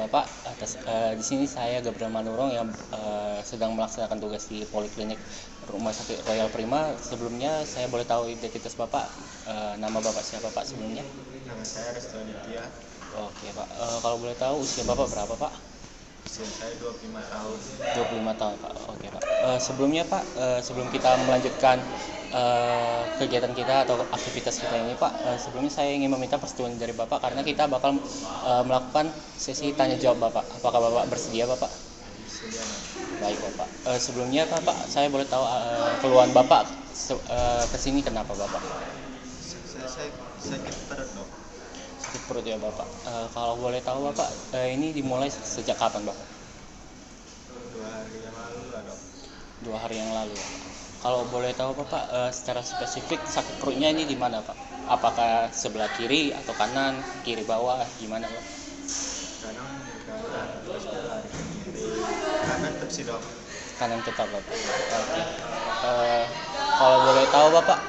Bapak. Di sini saya Gabriel Manurung yang sedang melaksanakan tugas di Poliklinik Rumah Sakit Royal Prima. Sebelumnya saya boleh tahu identitas Bapak, nama Bapak siapa Pak sebelumnya? Nama saya Restu Aditya. Oke Pak, kalau boleh tahu usia Bapak berapa Pak? Usia saya 25 tahun. 25 tahun Pak. Oke Pak. Sebelumnya Pak, sebelum kita melanjutkan kegiatan kita atau aktivitas kita ini Pak, sebelumnya saya ingin meminta persetujuan dari Bapak karena kita bakal melakukan sesi tanya jawab Bapak. Apakah Bapak bersedia Bapak? Sedia. Baik Bapak. Sebelumnya Bapak, saya boleh tahu keluhan Bapak kesini kenapa Bapak? Saya sakit perut dok. Sakit perut ya Bapak. Kalau boleh tahu Bapak, ini dimulai sejak kapan Bapak? 2 hari yang lalu lah dok. 2 hari yang lalu. Kalau boleh tahu Bapak, secara spesifik sakit perutnya ini di mana Pak? Apakah sebelah kiri atau kanan, kiri bawah, gimana Pak? Kadang terus lari ke kiri, kanan tetap sih dok. Kanan tetap Bapak. Oke. Kalau boleh tahu Bapak,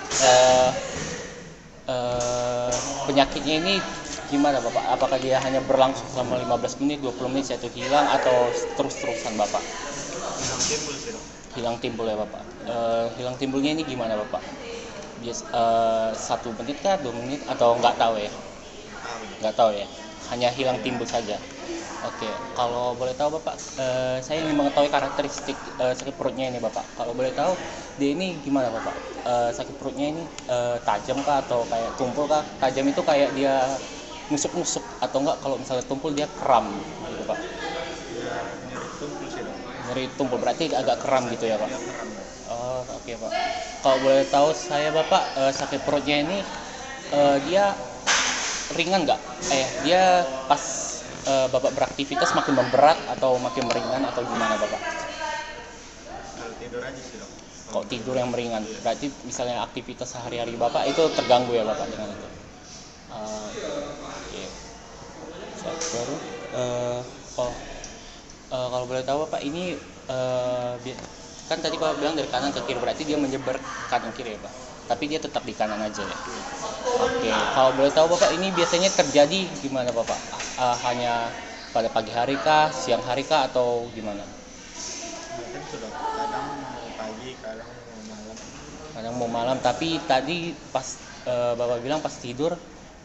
penyakitnya ini gimana Bapak? Apakah dia hanya berlangsung selama 15 menit, 20 menit, atau hilang atau terus-terusan Bapak? Hilang timbul sih dok. Hilang timbul ya Bapak. Hilang timbulnya ini gimana Bapak? 1 menit kah, 2 menit atau nggak tahu ya? Nggak tahu ya. Hanya hilang timbul saja. Oke, kalau boleh tahu Bapak, saya ingin mengetahui karakteristik sakit perutnya ini Bapak. Kalau boleh tahu, dia ini gimana Bapak? Sakit perutnya ini tajam kah atau kayak tumpul kah? Tajam itu kayak dia nusuk-nusuk atau enggak kalau misalnya tumpul dia kram gitu Pak. Ya, nyeri tumpul sih dok. Nyeri tumpul berarti agak kram gitu ya Pak. Ya kram dok. Oh, oke Pak. Kalau boleh tahu saya Bapak, sakit perutnya ini dia ringan nggak? Dia pas Bapak beraktivitas makin memberat atau makin meringan atau gimana Bapak? Kalau tidur aja sih dok. Kok tidur yang meringan? Berarti misalnya aktivitas sehari-hari Bapak itu terganggu ya Bapak dengan itu? Oke. Baru, kalau boleh tahu Bapak ini kan tadi Bapak bilang dari kanan ke kiri, berarti dia menyebar kanan kiri ya Pak? Tapi dia tetap di kanan aja ya? Oke, kalau boleh tahu Bapak ini biasanya terjadi gimana Bapak? Hanya pada pagi hari kah, siang hari kah, atau gimana? Kan sudah kadang mau pagi, kadang mau malam. Kadang mau malam, tapi tadi pas Bapak bilang pas tidur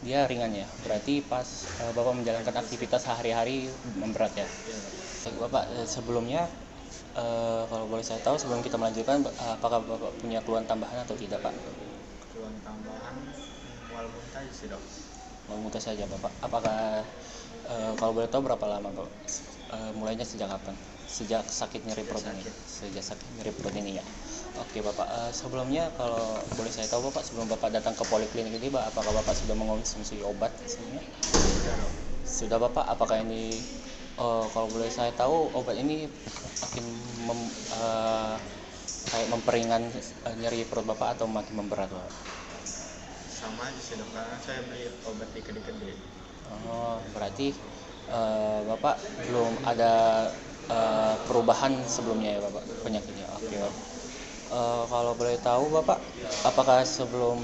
dia ringan ya? Berarti pas Bapak menjalankan aktivitas sehari-hari memberat ya? Ya, Baik Bapak, sebelumnya kalau boleh saya tahu sebelum kita melanjutkan, apakah Bapak punya keluhan tambahan atau tidak Pak? keluhan tambahan mual muntah sih dok. Mau muntah saja Bapak. Apakah kalau boleh tahu berapa lama Bapak? Mulainya sejak kapan? Sejak sakit nyeri perut ini? Sejak sakit nyeri perut ini ya? Oke Bapak, sebelumnya kalau boleh saya tahu Bapak, sebelum Bapak datang ke poliklinik ini Bapak, apakah Bapak sudah mengonsumsi obat sebelumnya? Sudah dok. Sudah Bapak, apakah ini kalau boleh saya tahu obat ini makin kayak memperingan nyeri perut Bapak atau makin memberat Bapak? Sama aja sih dok, karena saya beli obat di kedai-kedai. Oh, berarti Bapak belum ada perubahan sebelumnya ya Bapak penyakitnya. Oke Bapak. Kalau boleh tahu Bapak, apakah sebelum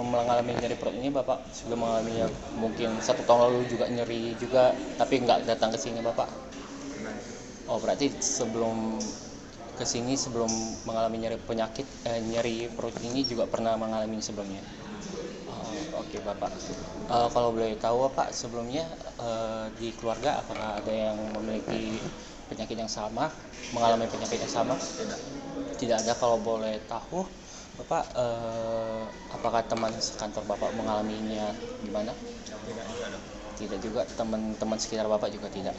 mengalami nyeri perut ini Bapak sudah mengalaminya mungkin 1 tahun lalu juga nyeri juga, tapi nggak datang ke sini Bapak? Nah, Oh, berarti sebelum kesini sebelum mengalami nyeri perut ini juga pernah mengalami sebelumnya. Oke Bapak. Kalau boleh tahu Bapak sebelumnya di keluarga apakah ada yang memiliki penyakit yang sama, mengalami penyakit yang sama? tidak. Tidak ada. Kalau boleh tahu Bapak, apakah teman sekantor Bapak mengalaminya gimana? Tidak juga dok. Tidak juga. Teman-teman sekitar Bapak juga tidak.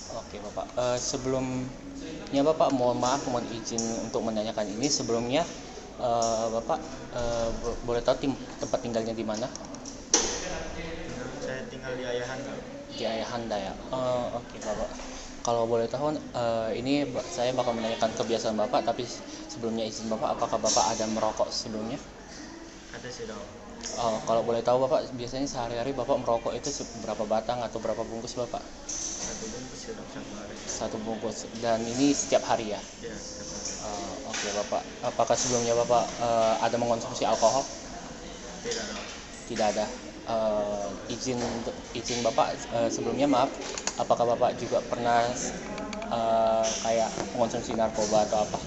Oke Bapak, sebelumnya Bapak mohon maaf, mohon izin untuk menanyakan ini. Sebelumnya Bapak boleh tahu tempat tinggalnya di mana? Saya tinggal di Ayahanda. Di Ayahanda ya. Oke Bapak. Kalau boleh tahu, ini saya bakal menanyakan kebiasaan Bapak, tapi sebelumnya izin Bapak, apakah Bapak ada merokok sebelumnya? Ada sih dok. Kalau boleh tahu Bapak, biasanya sehari-hari Bapak merokok itu berapa batang atau berapa bungkus Bapak? 1 bungkus sih dok 1 hari. 1 bungkus. Dan ini setiap hari ya? Ya, setiap hari. Oke Bapak. Apakah sebelumnya Bapak ada mengonsumsi alkohol? Tidak dok. Tidak ada. izin Bapak, sebelumnya maaf, apakah Bapak juga pernah kayak mengonsumsi narkoba atau apa?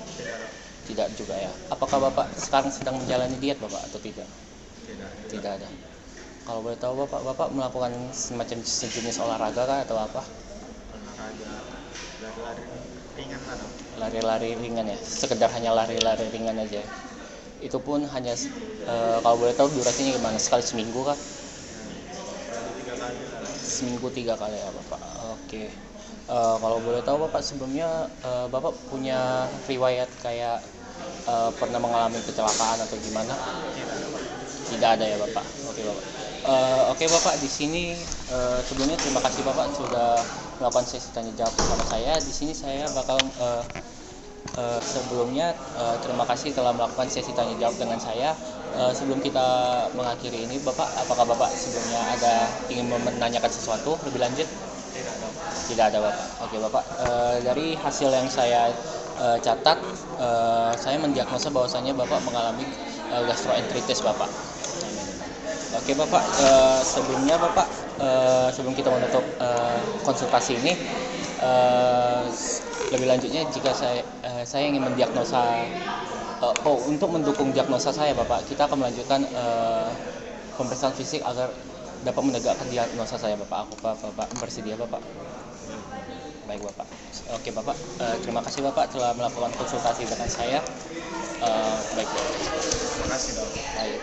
Tidak juga ya. Apakah Bapak sekarang sedang menjalani diet Bapak atau tidak? Tidak ada. Kalau boleh tahu Bapak melakukan semacam sejenis olahraga kah atau apa? Olahraga lari-lari ringan lah dong. Lari-lari ringan ya, sekedar hanya lari-lari ringan aja. Itu pun hanya kalau boleh tahu durasinya gimana? Sekali seminggu kah? Sekali 3 kali lah. Seminggu 3 kali ya Bapak. Oke. Kalau boleh tahu Bapak sebelumnya Bapak punya riwayat kayak pernah mengalami kecelakaan atau gimana? Tidak ada ya Bapak. Oke Bapak. Oke Bapak, di sini sebelumnya terima kasih Bapak sudah melakukan sesi tanya jawab bersama saya. Di sini saya bakal sebelumnya terima kasih telah melakukan sesi tanya jawab dengan saya. Sebelum kita mengakhiri ini, Bapak, apakah Bapak sebelumnya ingin menanyakan sesuatu lebih lanjut? Tidak ada Bapak. Oke Bapak, dari hasil yang saya catat, saya mendiagnosa bahwasannya Bapak mengalami gastroenteritis Bapak. Oke Bapak, sebelumnya Bapak, sebelum kita menutup konsultasi ini, lebih lanjutnya jika saya ingin mendiagnosa, untuk mendukung diagnosa saya Bapak, kita akan melanjutkan pemeriksaan fisik agar dapat menegakkan diagnosa saya Bapak. Bapak bersedia Bapak? Baik Bapak. Oke Bapak, terima kasih Bapak telah melakukan konsultasi dengan saya. Baik Bapak. Terima kasih dong. Baik.